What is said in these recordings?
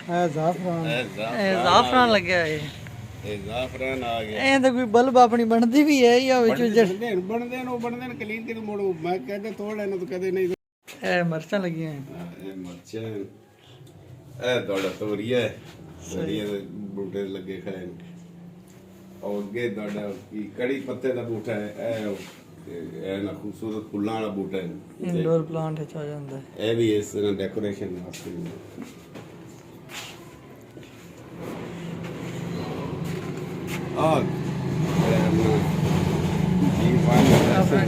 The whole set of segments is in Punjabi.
ਜ਼ਾਫਰਾਨ ਲੱਗਿਆ ਇਹ ਜ਼ਾਫਰਾਨ ਆ ਗਿਆ ਇਹ ਤਾਂ ਕੋਈ ਬਲਬ ਆਪਣੀ ਬਣਦੀ ਵੀ ਹੈ ਜਾਂ ਵਿੱਚ ਬਣਦੇ ਨੇ ਕਲੀਨ ਕਿਤੇ ਮੋੜੋ ਮੈਂ ਕਹਿੰਦਾ ਤੋੜ ਲੈਣਾ ਤੂੰ ਕਦੇ ਨਹੀਂ ਇਹ ਮਿਰਚਾਂ ਲੱਗੀਆਂ ਇਹ ਮਿਰਚਾਂ ਇਹ ਤੁਹਾਡਾ ਤੋਰੀਆ ਦੇ ਬੂਟੇ ਲੱਗੇ ਖੜੇ ਨੇ ਔਰ ਅੱਗੇ ਤੁਹਾਡਾ ਕੜੀ ਪੱਤੇ ਦਾ ਬੂਟਾ ਹੈ ਇਹ ਨਾ ਖੂਬਸੂਰਤ ਫੁੱਲਾਂ ਵਾਲਾ ਬੂਟਾ ਹੈ ਇੰਡੋਰ ਪਲਾਂਟ ਵਿੱਚ ਆ ਜਾਂਦਾ ਇਹ ਵੀ ਇਸ ਤਰ੍ਹਾਂ ਡੈਕੋਰੇਸ਼ਨ ਵਾਸਤੇ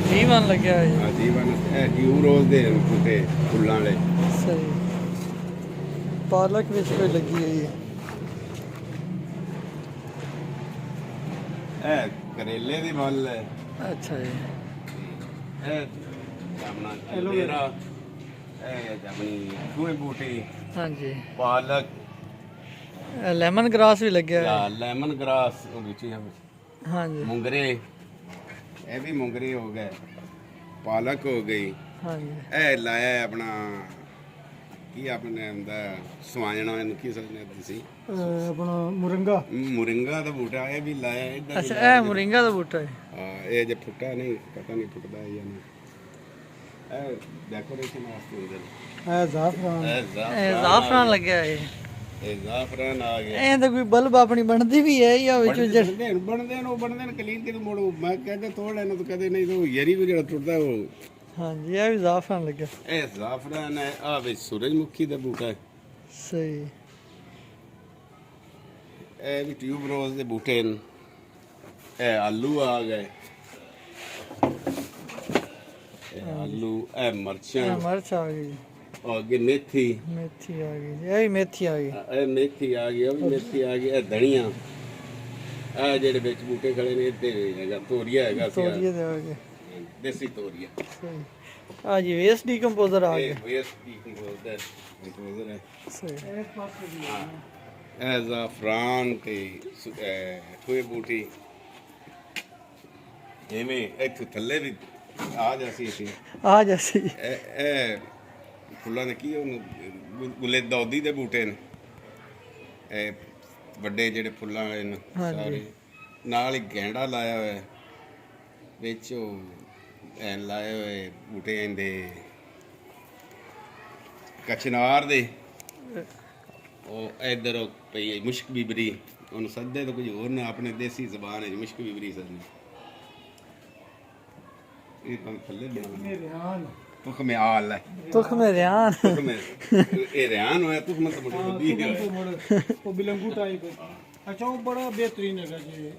ਜੀਵਨ ਲੱਗਿਆ ਹੈ ਜੀਵਨ ਇਹ ਟਿਊਬ ਰੋਜ਼ ਦੇ ਬੂਟੇ ਫੁੱਲਾਂ ਵਾਲੇ ਸਹੀ ਪਾਲਕ ਵਿੱਚ ਕੋਈ ਲੱਗੀ ਹੋਈ ਹੈ ਇਹ ਕਰੇਲੇ ਦੀ ਵੱਲ ਹੈ ਅੱਛਾ ਜੀ ਇਹ ਜਾਮਣਾ ਐਲੋਵੇਰਾ ਇਹ ਜਾਮਣੀ ਦੂਏ ਬੂਟੇ ਹਾਂਜੀ ਪਾਲਕ ਲੈਮਨ ਗ੍ਰਾਸ ਵੀ ਲੱਗਿਆ ਹੈ ਲੈਮਨ ਗ੍ਰਾਸ ਉਹ ਵਿੱਚ ਹੀ ਹਾਂਜੀ ਮੁੰਗਰੇ ਇਹ ਵੀ ਮੁੰਗਰੇ ਹੋ ਗਏ ਪਾਲਕ ਹੋ ਗਈ ਹਾਂਜੀ ਇਹ ਲਾਇਆ ਆਪਣਾ ਕੀ ਆਪਣੇ ਹੁੰਦਾ ਸਵਾਂਜਣਾ ਇਹਨੂੰ ਕੀ ਸਮਝਦੇ ਤੁਸੀਂ ਆਪਣਾ ਮੁਰਿੰਗਾ ਦਾ ਬੂਟਾ ਇਹ ਵੀ ਲਾਇਆ ਇੱਧਰ ਅੱਛਾ ਇਹ ਮੁਰਿੰਗਾ ਦਾ ਬੂਟਾ ਹੈ ਹਾਂ ਇਹ ਜੇ ਫੁੱਟਾ ਨਹੀਂ ਪਤਾ ਨਹੀਂ ਫੁੱਟਦਾ ਜਾਂ ਨਹੀਂ ਇਹ ਡੈਕੋਰੇਸ਼ਨ ਵਾਸਤੇ ਹੁੰਦਾ ਇਹ ਜ਼ਾਫਰਾਨ ਲੱਗਿਆ ਹੈ ਇਹ ਜ਼ਾਫਰਾਨ ਆ ਗਿਆ ਇਹ ਤਾਂ ਕੋਈ ਬਲਬ ਆਪਣੀ ਬਣਦੀ ਵੀ ਹੈ ਜਾਂ ਵਿੱਚ ਬਣਦੇ ਨੇ ਕਲੀਨ ਕਿਤੇ ਮੋੜੋ ਮੈਂ ਕਹਿੰਦਾ ਤੋੜ ਲੈਣਾ ਤੂੰ ਕਦੇ ਨਹੀਂ ਤੂੰ ਯਰੀ ਕੋ ਜਿਹੜਾ ਟੁੱਟਦਾ ਉਹ ਹਾਂਜੀ ਇਹ ਵੀ ਜ਼ਾਫਰਾਨ ਲੱਗਿਆ ਇਹ ਜ਼ਾਫਰਾਨ ਹੈ ਆ ਵਿੱਚ ਸੂਰਜਮੁਖੀ ਦਾ ਬੂਟਾ ਹੈ ਸਹੀ ਇਹ ਵੀ ਟਿਊਬ ਰੋਜ਼ ਦੇ ਬੂਟੇ ਨੇ ਇਹ ਆਲੂ ਆ ਗਏ ਇਹ ਆਲੂ ਇਹ ਮਿਰਚਾਂ ਮਿਰਚ ਆ ਗਈ और आगे मेथी आ गई ये भी मेथी आ गई ए मेथी आ गई अब मेथी आ गई ए धनिया आ जेडे विच बूटे खड़े ने ते हैगा तोरिया हैगा तोरिया दे आ गए देसी तोरिया सही आ जी वेस्ट डिकम्पोजर आ गए वेस्ट डिकम्पोजर है सही ए ज़ाफ़रान ते कोई बूटी एवें इत्थों थल्ले भी आ जासी ए फुल्लां ने की गुले दौदी दे बूटे ने ਵੱਡੇ ਜਿਹੜੇ ਫੁੱਲਾਂ ਵਾਲੇ ਨੇ ਸਾਰੇ ਨਾਲ ਹੀ ਗੈਂਡਾ ਲਾਇਆ ਹੋਇਆ ਵਿੱਚ ਉਹ ਐਨ ਲਾਏ ਹੋਏ ਬੂਟੇ ਇਹਦੇ ਕਚਨਾਰ ਦੇ ਉਹ ਇਧਰ ਪਈ ਮੁਸ਼ਕ ਬਿਬਰੀ ਉਹਨੂੰ ਸੱਦੇ ਤਾਂ ਕੁਝ ਹੋਰ ਨਾ ਆਪਣੇ ਦੇਸੀ ਜ਼ਬਾਨ ਹੈ ਮੁਸ਼ਕ ਬਿਬਰੀ ਸੱਦੇ ਇਹ ਤਾਂ ਥੱਲੇ ਬਣਾ तुख में आल है तुख में रियान तुख में ये रियान होया तुख में तो बड़ी बड़ी है वो बिलंगू टाइप है अच्छा वो बड़ा बेहतरीन है जी